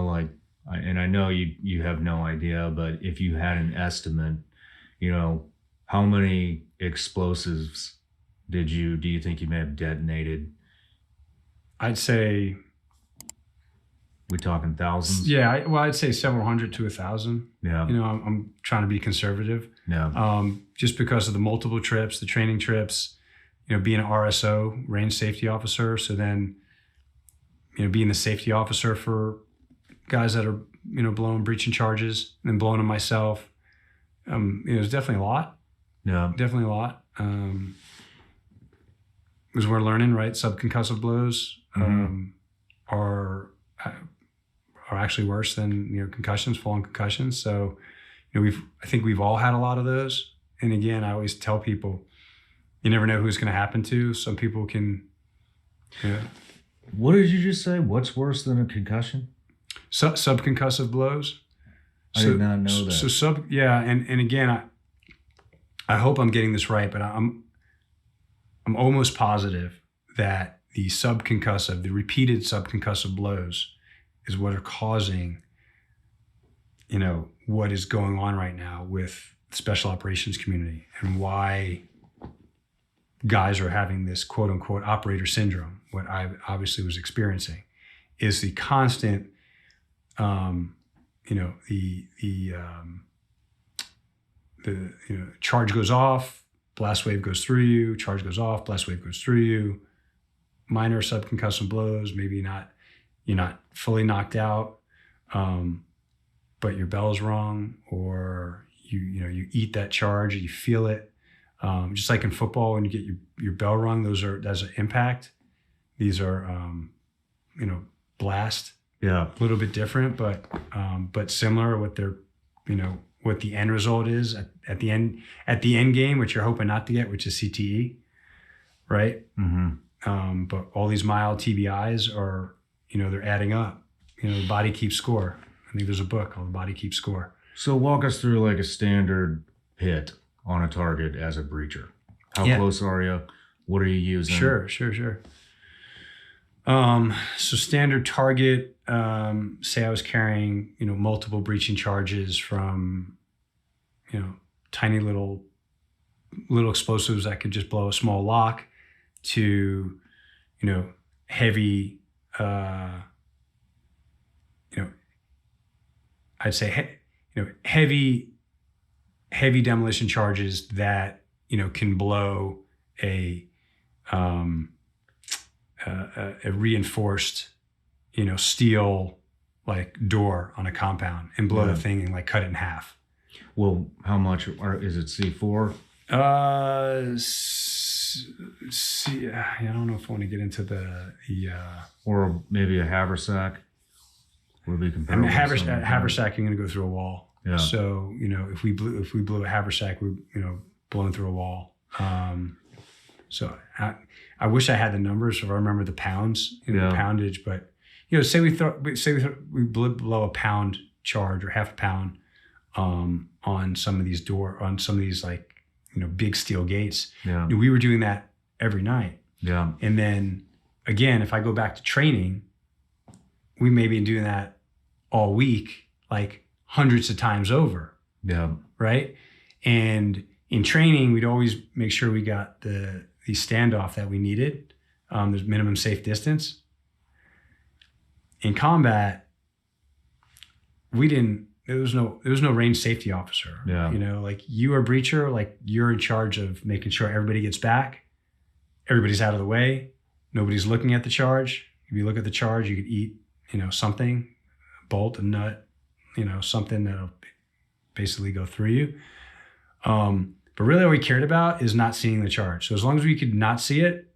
like, and I know you have no idea, but if you had an estimate, how many explosives do you think you may have detonated? I'd say, We talking thousands? yeah, I'd say several hundred to 1,000. Yeah. I'm trying to be conservative. Yeah. Just because of the multiple trips, the training trips, being an RSO, range safety officer. So then, being the safety officer for guys that are, blowing breaching charges and then blowing them myself. It's definitely a lot. Yeah. Definitely a lot. Because we're learning, right? Subconcussive blows are actually worse than concussions, full-on concussions. So I think we've all had a lot of those. And again, I always tell people, you never know who's going to happen to. Some people can. What did you just say? What's worse than a concussion? Subconcussive blows. I did not know that. So and again, I hope I'm getting this right, but I'm almost positive that the repeated subconcussive blows is what are causing, what is going on right now with the special operations community and why guys are having this quote unquote operator syndrome. What I obviously was experiencing is the constant, charge goes off, blast wave goes through you, charge goes off, blast wave goes through you, minor subconcussive blows, maybe you're not fully knocked out, but your bell's wrong, or you eat that charge, or you feel it. Just like in football, when you get your bell rung, that's an impact. These are, blast. Yeah. A little bit different, but similar. What they're, what the end result is at the end game, which you're hoping not to get, which is CTE, right? Mm-hmm. But all these mild TBIs are, they're adding up. The body keeps score. I think there's a book called The Body Keeps Score. So walk us through like a standard hit on a target as a breacher. How close are you? What are you using? Sure. So standard target, say I was carrying, multiple breaching charges from, tiny little explosives that could just blow a small lock to, heavy, I'd say, heavy demolition charges that, can blow a reinforced, steel like door on a compound and blow the thing and like cut it in half. Well, how much is it? C4? I don't know if I want to get into the or maybe a haversack would be comparable. Haversack, you're going to go through a wall. Yeah. So if we blew a haversack, we're blowing through a wall. So I wish I had the numbers, so I remember the pounds, the poundage. But say we blow a pound charge or half a pound on some of these like big steel gates. Yeah. We were doing that every night. Yeah. And then again, if I go back to training, we may be doing that all week, like hundreds of times over. Yeah. Right. And in training, we'd always make sure we got the standoff that we needed. There's minimum safe distance. In combat, there was no range safety officer. Yeah. Like you are a breacher, like you're in charge of making sure everybody gets back, everybody's out of the way, nobody's looking at the charge. If you look at the charge, you could eat, something, a bolt, a nut, something that'll basically go through you. But really all we cared about is not seeing the charge. So as long as we could not see it,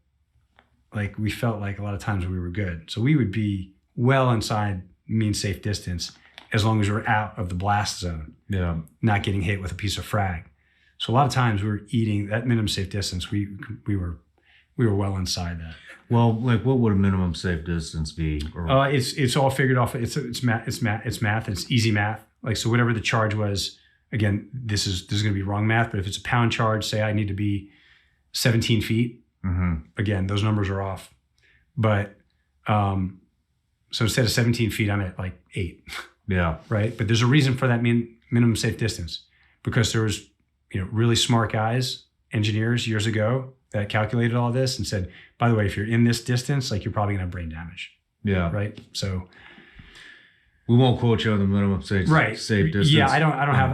like we felt like a lot of times we were good. So we would be well inside mean safe distance as long as we were out of the blast zone. Yeah. Not getting hit with a piece of frag. So a lot of times we were eating that minimum safe distance. We were well inside that. Well, like what would a minimum safe distance be? It's all figured off. It's math. It's easy math. Like, so whatever the charge was, again, this is going to be wrong math, but if it's a pound charge, say I need to be 17 feet. Mm-hmm. Again, those numbers are off. But So instead of 17 feet, I'm at like 8. Yeah. Right. But there's a reason for that minimum safe distance, because there was, really smart guys, engineers years ago that calculated all this and said, by the way, if you're in this distance, like you're probably gonna have brain damage. Yeah. Right. So we won't quote you on the minimum safe distance. Yeah, I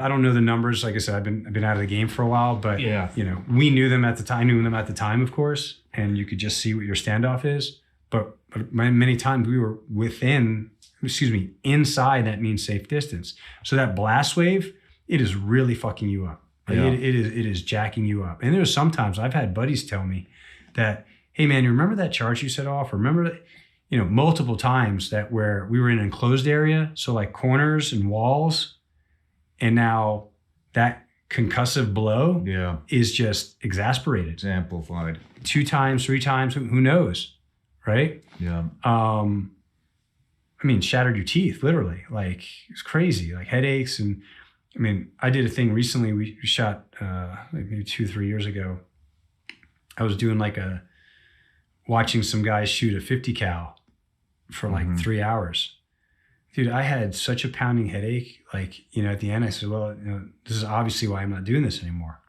don't know the numbers. Like I said, I've been out of the game for a while, but yeah, we knew them at the time. Knew them at the time, of course, and you could just see what your standoff is. But many times we were inside that mean safe distance. So that blast wave, it is really fucking you up. Like yeah. It is jacking you up. And there's sometimes I've had buddies tell me that, hey man, you remember that charge you set off? Or remember that? Multiple times that where we were in an enclosed area, so like corners and walls, and now that concussive blow is just exasperated. It's amplified. 2 times, 3 times, who knows, right? Yeah. Shattered your teeth, literally. Like, it's crazy, like headaches. And I did a thing recently, we shot maybe 2-3 years ago. I was doing watching some guys shoot a 50 cal for like 3 hours. Dude, I had such a pounding headache. Like, at the end I said, well, this is obviously why I'm not doing this anymore,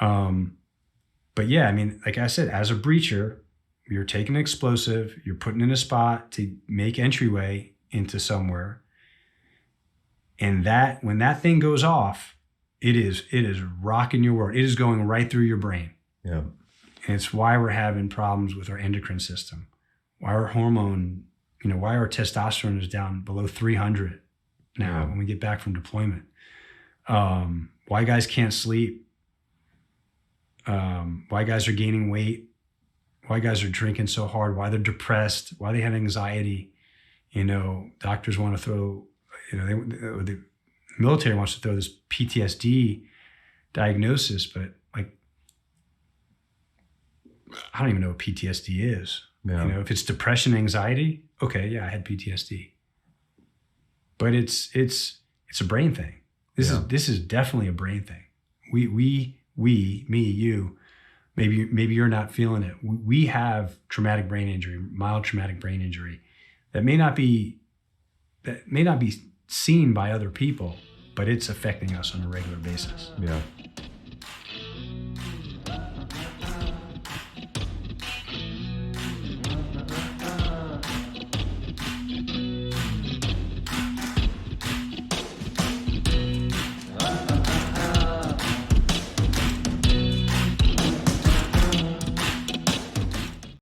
But yeah, like I said, as a breacher, you're taking an explosive, you're putting in a spot to make entryway into somewhere. And when that thing goes off, it is rocking your world. It is going right through your brain. Yeah. And it's why we're having problems with our endocrine system, why our hormone, why our testosterone is down below 300 now when we get back from deployment. Why guys can't sleep, why guys are gaining weight, why guys are drinking so hard, why they're depressed, why they have anxiety. Doctors want to throw, the military wants to throw this PTSD diagnosis, but I don't even know what PTSD is. Yeah. If it's depression, anxiety, okay, yeah, I had PTSD. But it's a brain thing. This is definitely a brain thing. Me, you, maybe you're not feeling it. We have traumatic brain injury, mild traumatic brain injury that may not be seen by other people, but it's affecting us on a regular basis. Yeah.